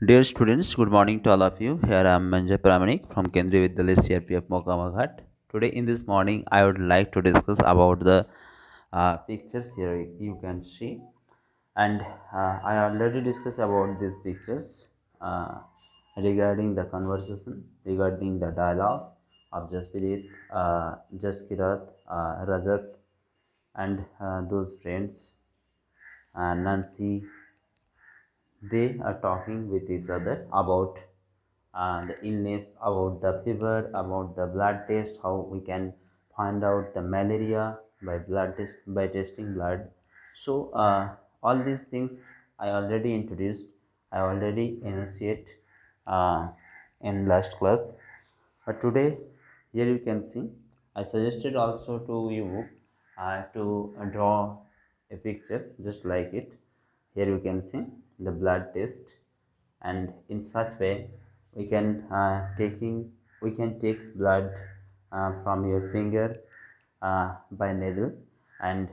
Dear students, good morning to all of you. Here I am Manjay Pramanik from Kendriya Vidyalaya CRPF Mokama Ghat. Today in this morning, I would like to discuss about the pictures here you can see, and I already discussed about these pictures regarding the conversation, regarding the dialogue of Jaspirit, Jaskirat, Rajat, and those friends, Nancy. They are talking with each other about the illness, about the fever, about the blood test, how we can find out the malaria by blood test, by testing blood. So all these things I already introduced, I already initiate uh, in last class. But today, here you can see, I suggested also to you to draw a picture just like it. Here you can see the blood test, and in such way we can we can take blood from your finger by needle, and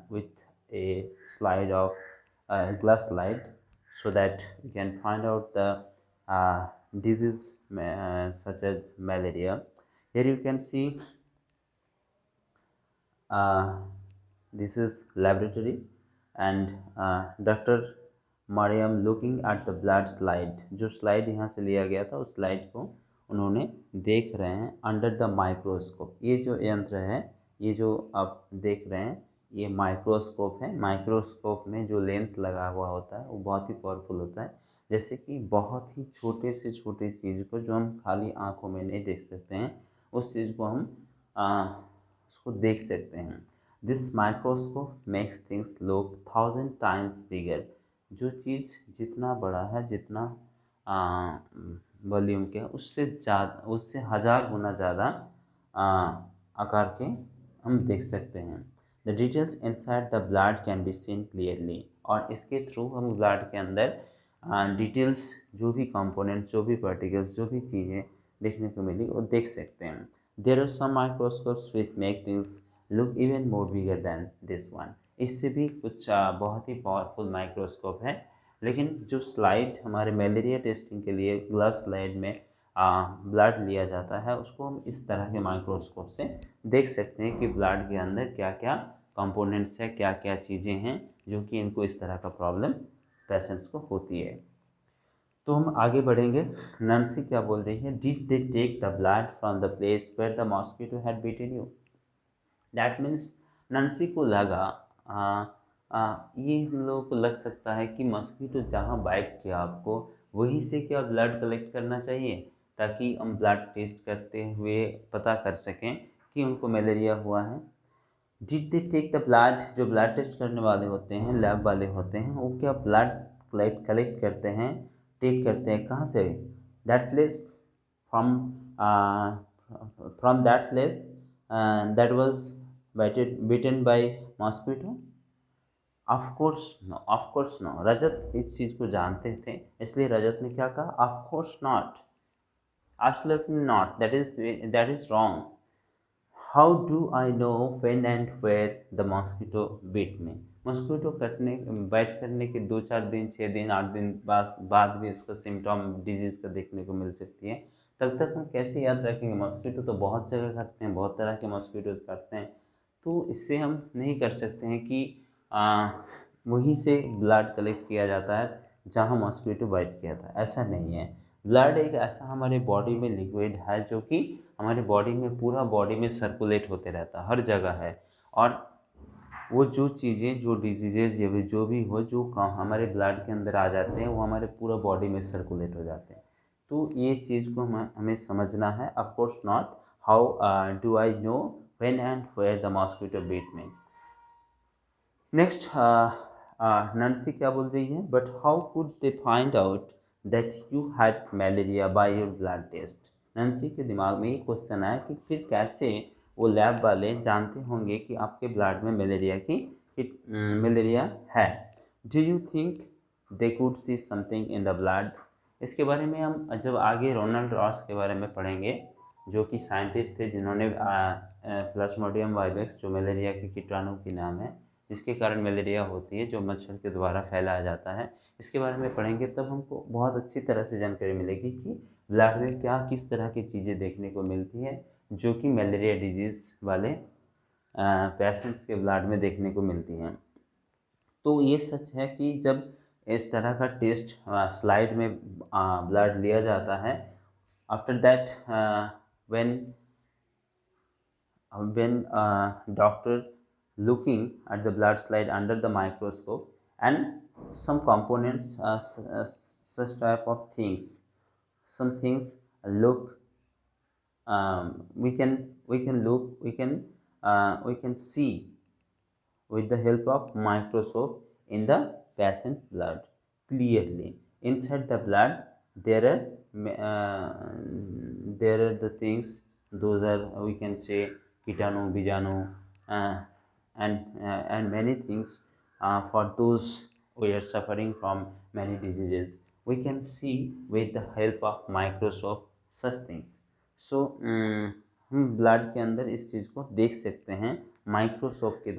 with a slide of glass slide, so that we can find out the disease such as malaria. Here you can see uh, this is laboratory, and doctor Maryam looking at the blood slide, जो slide यहाँ से लिया गया था उस slide को उन्होंने देख रहे हैं अंडर द माइक्रोस्कोप। ये जो यंत्र है, ये जो आप देख रहे हैं, ये माइक्रोस्कोप है। माइक्रोस्कोप में जो लेंस लगा हुआ होता है वो बहुत ही पावरफुल होता है, जैसे कि बहुत ही छोटे से छोटे चीज़ को जो हम खाली आंखों में नहीं देख सकते हैं, उस चीज़ को हम उसको देख सकते हैं। This microscope makes things look 1000 times bigger. जो चीज़ जितना बड़ा है, जितना वॉल्यूम के, उससे ज़्यादा, उससे 1000 गुना ज़्यादा आकार के हम देख सकते हैं। The details inside the blood can be seen clearly, और इसके थ्रू हम ब्लड के अंदर डिटेल्स, जो भी कंपोनेंट्स, जो भी पार्टिकल्स, जो भी चीज़ें देखने को मिली वो देख सकते हैं। There are some microscopes which make things look even more bigger than this one. इससे भी कुछ बहुत ही पावरफुल माइक्रोस्कोप है, लेकिन जो स्लाइड हमारे मलेरिया टेस्टिंग के लिए ग्लास स्लाइड में ब्लड लिया जाता है, उसको हम इस तरह के माइक्रोस्कोप से देख सकते हैं कि ब्लड के अंदर क्या क्या कंपोनेंट्स है, क्या क्या चीज़ें हैं जो कि इनको इस तरह का प्रॉब्लम पेशेंट्स को होती है। तो हम आगे बढ़ेंगे। नंसी क्या बोल रही है? Did they take the blood from the place where the mosquito had beaten you? That means Nancy को लगा, ये हम लोगों को लग सकता है कि मस्कीटो जहाँ बाइट किया आपको, वहीं से क्या ब्लड कलेक्ट करना चाहिए, ताकि हम ब्लड टेस्ट करते हुए पता कर सकें कि उनको मलेरिया हुआ है। Did they take the blood? जो ब्लड टेस्ट करने वाले होते हैं, लैब वाले होते हैं, वो क्या ब्लड कलेक्ट करते हैं, टेक करते हैं कहाँ से? That place, from from that place that was bitten by mosquito? Of course no, of course no. Rajat इस चीज़ को जानते थे, इसलिए रजत ने क्या कहा? Of course not, absolutely not, that is wrong. How do I know when and where the mosquito beat me? Mosquito कटने, बाइट करने के 2-4 दिन, 6 दिन, 8 दिन बाद भी इसका सिम्टम डिजीज़ का देखने को मिल सकती है। तब तक हम कैसे याद रखेंगे? मॉस्किटो तो बहुत जगह काटते हैं, बहुत तरह के मॉस्किटोज काटते हैं, तो इससे हम नहीं कर सकते हैं कि आ, वहीं से ब्लड कलेक्ट किया जाता है जहाँ मॉस्किटो बाइट किया था। ऐसा नहीं है। ब्लड एक ऐसा हमारे बॉडी में लिक्विड है जो कि हमारे बॉडी में, पूरा बॉडी में सर्कुलेट होते रहता है, हर जगह है। और वो जो चीज़ें, जो डिजीजेज या जो भी हो, जो हमारे ब्लड के अंदर आ जाते हैं, वो हमारे पूरा बॉडी में सर्कुलेट हो जाते हैं। तो ये चीज़ को हमें समझना है। Of course not, how do I know when and where the mosquito beat me? Next, Nancy क्या बोल रही है? But how could they find out that you had malaria by your blood test? Nancy के दिमाग में ये question आया कि फिर कैसे वो लैब वाले जानते होंगे कि आपके ब्लड में मलेरिया है। Do you think they could see something in the blood? इसके बारे में हम जब आगे रोनाल्ड रॉस के बारे में पढ़ेंगे, जो कि साइंटिस्ट थे जिन्होंने प्लाज्मोडियम वाइवेक्स, जो मलेरिया के कीटाणु की नाम है, जिसके कारण मलेरिया होती है, जो मच्छर के द्वारा फैलाया जाता है। इसके बारे में पढ़ेंगे तब हमको बहुत अच्छी तरह से जानकारी मिलेगी कि ब्लड में क्या किस तरह की चीज़ें देखने को मिलती है जो कि मलेरिया डिजीज़ वाले पेशेंट्स के ब्लड में देखने को मिलती हैं। तो ये सच है कि जब इस तरह का टेस्ट स्लाइड में ब्लड लिया जाता है, after that when doctor looking at the blood slide under the microscope, and some components such type of things, some things look, we can see with the help of microscope in the patient blood clearly. Inside the blood there are the things, those are, we can say, kitanu, bijanu, and many things. For those who are suffering from many diseases, we can see with the help of microscope such things. So हम blood के अंदर इस चीज़ को देख सकते हैं microscope के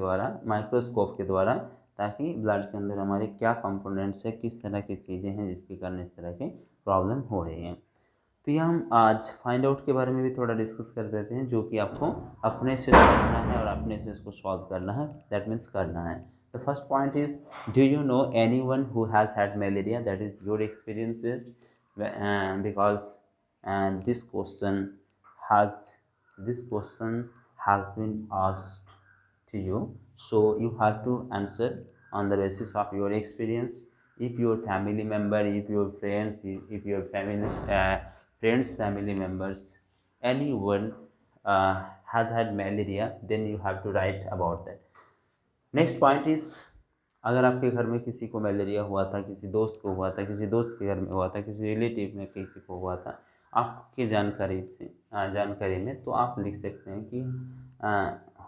द्वारा, ताकि ब्लड के अंदर हमारे क्या कंपोनेंट्स है, किस तरह की चीज़ें हैं जिसके कारण इस तरह के प्रॉब्लम हो रही हैं। तो ये हम आज फाइंड आउट के बारे में भी थोड़ा डिस्कस कर देते हैं, जो कि आपको अपने से समझना है और अपने से इसको सॉल्व करना है, दैट मीन्स करना है। The first point is, do you know any one who has had malaria, that is your experience with, because this question has been asked to you, so you have to answer on the basis of your experience. If your family member, if your friends, if your family members, anyone has had malaria, then you have to write about that. Next point is, अगर आपके घर में किसी को malaria हुआ था, किसी दोस्त को हुआ था, किसी दोस्त के घर में हुआ था, किसी रिलेटिव में किसी को हुआ था, आपकी जानकारी में, तो आप लिख सकते हैं कि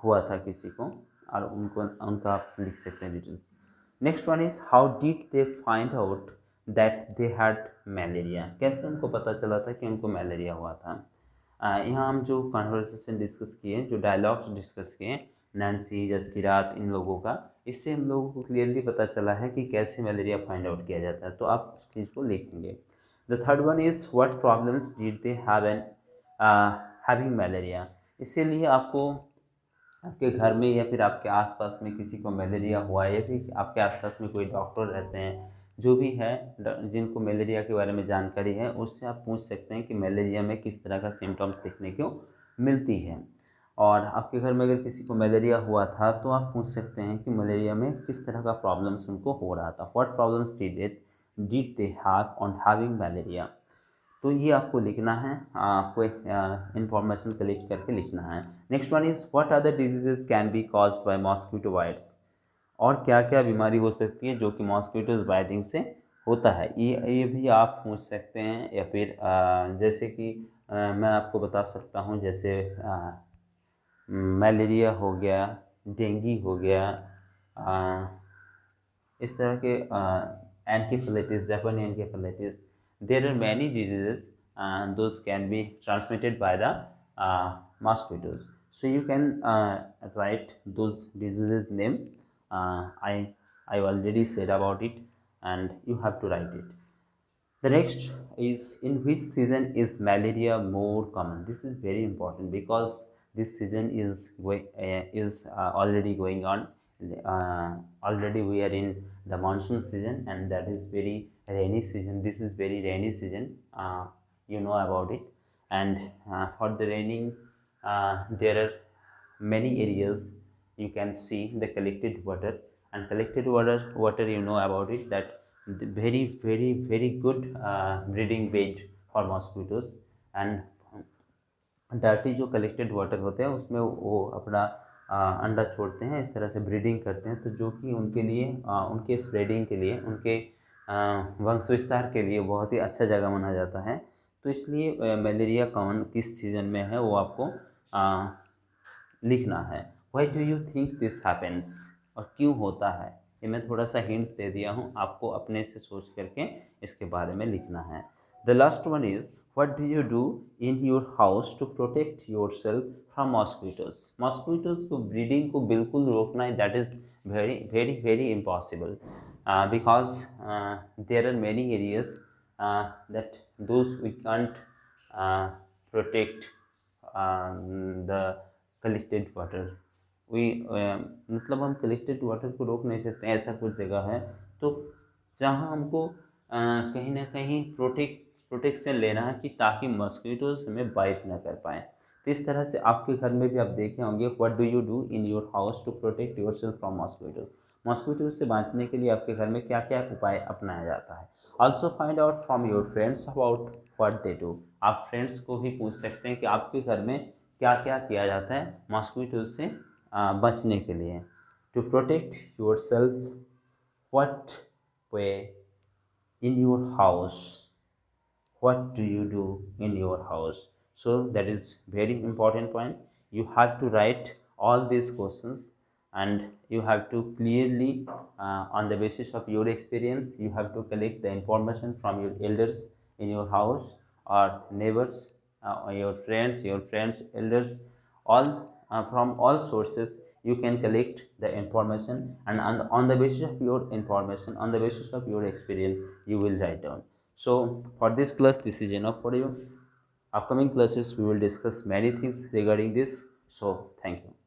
हुआ था किसी को, और उनका आप लिख सकते हैं details. Next one is, how did they find out that they had malaria, कैसे उनको पता चला था कि उनको मलेरिया हुआ था। यहाँ हम जो कन्वर्सेशन डिस्कस किए, जो डायलॉग्स डिस्कस किए, नैन्सी, जसकिरात, इन लोगों का, इससे हम लोगों को क्लियरली पता चला है कि कैसे मलेरिया फाइंड आउट किया जाता है, तो आप उस चीज़ को लिखेंगे। The third one is, what problems did they have an having malaria, इसीलिए आपको आपके घर में या फिर आपके आसपास में किसी को मलेरिया हुआ है, या फिर आपके आसपास में कोई डॉक्टर रहते हैं जो भी है जिनको मलेरिया के बारे में जानकारी है, उससे आप पूछ सकते हैं कि मलेरिया में किस तरह का सिम्टम्स देखने को मिलती है। और आपके घर में अगर किसी को मलेरिया हुआ था तो आप पूछ सकते हैं कि मलेरिया में किस तरह का प्रॉब्लम्स उनको हो रहा था, what problems did they have on having malaria. तो ये आपको लिखना है, आपको इंफॉर्मेशन कलेक्ट करके लिखना है। Next one is, what other diseases can be caused by mosquito bytes, और क्या क्या बीमारी हो सकती है जो कि मॉस्किटोज बाइटिंग से होता है, ये भी आप पूछ सकते हैं। या फिर जैसे कि मैं आपको बता सकता हूँ, जैसे मलेरिया हो गया, डेंगू हो गया, इस तरह के एनकेफेलाइटिस, जापानी encephalitis, there are many diseases and those can be transmitted by the mosquitoes. So you can write those diseases name. I already said about it, and you have to write it. The next is, in which season is malaria more common? This is very important because this season is already going on. Already we are in the monsoon season, and that is very rainy season. This is very rainy season. You know about it. And for the raining, there are many areas you can see the collected water, and collected water, you know about it, that very good breeding bed for mosquitoes. and dirty जो collected water होते हैं उसमें वो अपना अंडा छोड़ते हैं, इस तरह से ब्रीडिंग करते हैं, तो जो कि उनके लिए उनके स्प्रेडिंग के लिए, उनके वंश विस्तार के लिए बहुत ही अच्छा जगह माना जाता है। तो इसलिए मलेरिया कौन किस सीज़न में है वो आपको लिखना है। Why do you think this happens, और क्यों होता है, ये मैं थोड़ा सा हिंट्स दे दिया हूँ, आपको अपने से सोच करके इसके बारे में लिखना है। The last one is, what do you do in your house to protect yourself from mosquitoes? Mosquitoes को breeding को बिल्कुल रोकना है, that is very very very impossible, because there are many areas that those we can't protect the collected water. We मतलब हम collected water को रोक नहीं सकते, ऐसा कुछ जगह है तो जहाँ हमको कहीं ना कहीं प्रोटेक्शन लेना है कि ताकि मस्कीटोज हमें बाइट ना कर पाए। तो इस तरह से आपके घर में भी आप देखे होंगे, what do you do in your house to protect yourself from mosquitoes. Mosquitoes से बाँचने के लिए आपके घर में क्या क्या उपाय अपनाया जाता है। Also find out from your friends about what they do. आप फ्रेंड्स को भी पूछ सकते हैं कि आपके घर में क्या क्या किया जाता है मॉस्किटोज से बचने के लिए। To protect yourself, what way in your house, what do you do in your house? So that is very important point. You have to write all these questions, and you have to clearly, on the basis of your experience, you have to collect the information from your elders in your house or neighbors, your friends elders, all from all sources you can collect the information, and on the basis of your information, on the basis of your experience, you will write down. So for this class this is enough for you. Upcoming classes we will discuss many things regarding this. So thank you.